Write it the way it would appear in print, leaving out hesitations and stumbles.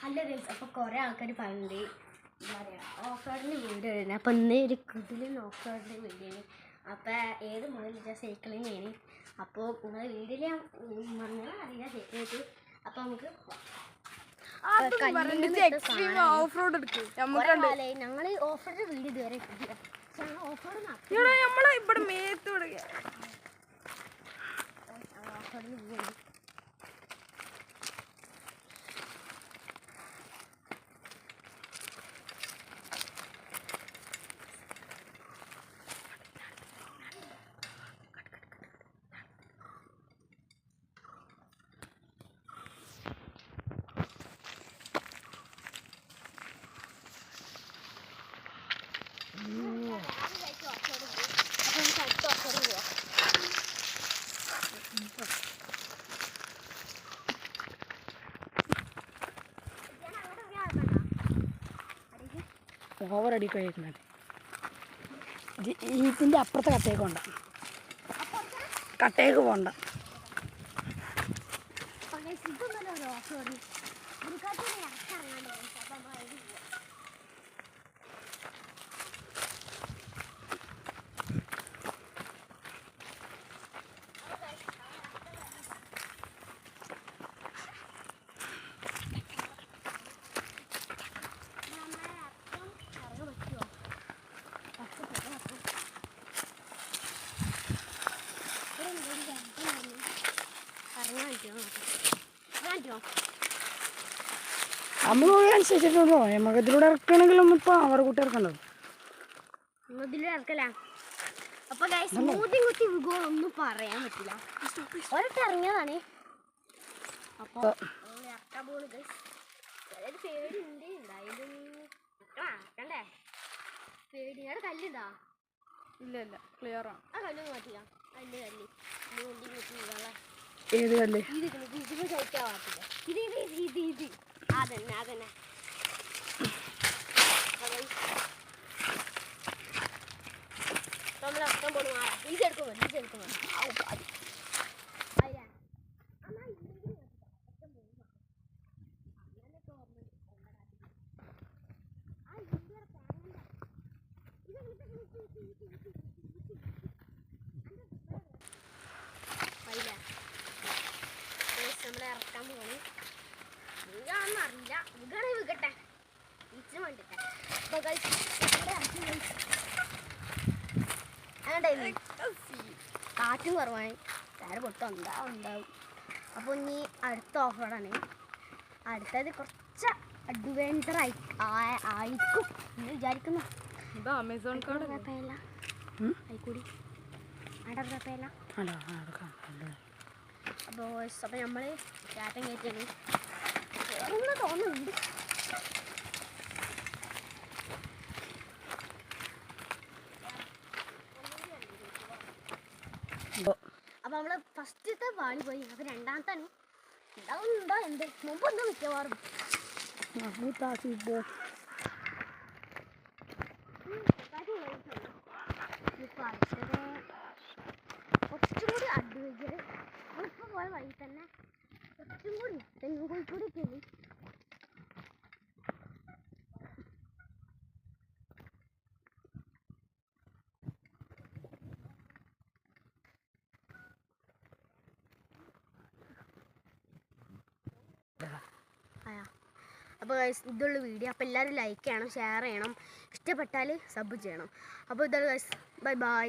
അല്ല ഗൈസ്, അപ്പോൾ കുറേ ആൾക്കാർ പറയുന്നുണ്ട് എന്താ പറയുക ഓഫ് റോഡിൻ്റെ വീഡിയോ ഇടുന്നത്. അപ്പോൾ ഇന്ന് ഒരു കിടിലൻ ഓഫ് റോഡിൻ്റെ വീഡിയോ ആണ്. അപ്പോൾ ഏത് മോഡലില്ല സൈക്കിളിനെയാണ്. അപ്പോൾ നിങ്ങളെ വീഡിയോയിൽ ഞാൻ വന്നാൽ അറിയാം സൈക്കിളിട്ട്. അപ്പോൾ നമുക്ക് ഞങ്ങൾ ഓഫ് റോഡ് വീഡിയോ ഇതുവരെ ഇട്ടില്ല. പക്ഷെ ഞങ്ങൾ ഓഫ് റോഡ് ഓഫ് റോഡിന് വീഡിയോ ഓവർ അടി കഴിക്കുന്നുണ്ട്. ഇതിൻ്റെ അപ്പുറത്തെ കട്ടേക്ക് പോണ്ട. നമ്മൾ അനുസരിച്ചിട്ടുണ്ടോ നമുക്ക് ഇതിലൂടെ ഇറക്കണമെങ്കിൽ ഒന്ന് ഇപ്പോൾ അവരെ കൂട്ടി ഇറക്കണ്ടോ ഇതിലൂടെ ഇറക്കലാ. അപ്പൊ സ്മൂത്തി കുത്തി വിഗോളൊന്നും പറയാൻ പറ്റില്ല. ഒരിട്ട് ഇറങ്ങിയതാണ്. അപ്പൊ ഇറക്കാൻ പോകുന്നത് പേടിയുണ്ട്. എന്തായാലും ഇറക്കണ്ടേ? പേടിയുടെ കല്ലുണ്ടാ? ഇല്ല ഇല്ല, ക്ലിയറാണ്. ആ കല്ല് മാറ്റില്ല. കല്ല് ഏത് കല്ല്? ഇതിന് ചോദിക്കാൻ പാടില്ല. ഇത് അതന്നെ അതന്നെ. നമ്മൾ ഇറക്കാൻ പോണു. ഇതെടുക്കുമോ? നമ്മളെ ഇറക്കാൻ പോണു. വീഴാണെന്ന് അറിയില്ല. വീഴാണെങ്കിൽ വീകട്ടെ. വീച്ചിന് വേണ്ടിട്ടെ. കാറ്റും കുറവാണ്. വേറെ പൊട്ടും ഉണ്ടാവും. അപ്പോൾ ഇനി അടുത്ത ഓഫ് റോഡാണ്. അടുത്തത് കുറച്ച് അഡ്വഞ്ചർ ആയിരിക്കും എന്ന് വിചാരിക്കുന്നു. ആമസോൺ കുഴപ്പമില്ല. ആയിക്കൂടി അവിടെ കുഴപ്പമില്ല. അപ്പോൾ നമ്മൾ ചാറ്റം കയറ്റിയാണ് ഒന്ന് തോന്നുന്നുണ്ട്. അപ്പോൾ നമ്മൾ ഫസ്റ്റത്തെ പാളി പോയി. അപ്പോൾ രണ്ടാമത്തെ ഉണ്ടാവുന്നുണ്ടോ എന്ത് മുമ്പെന്തോ മിക്കവാറും കുറച്ചും കൂടി അഡ്വഞ്ചർ നമ്മളിപ്പോൾ പോയ വഴി തന്നെ കുറച്ചും കൂടി തെങ്ങും കോഴിക്കൂടി പോയി. അപ്പോൾ ഇതുള്ള വീഡിയോ. അപ്പോൾ എല്ലാവരും ലൈക്ക് ചെയ്യണം, ഷെയർ ചെയ്യണം, ഇഷ്ടപ്പെട്ടാൽ സബ് ചെയ്യണം. അപ്പോൾ ഇതാണ് ഗൈസ്. Bye bye.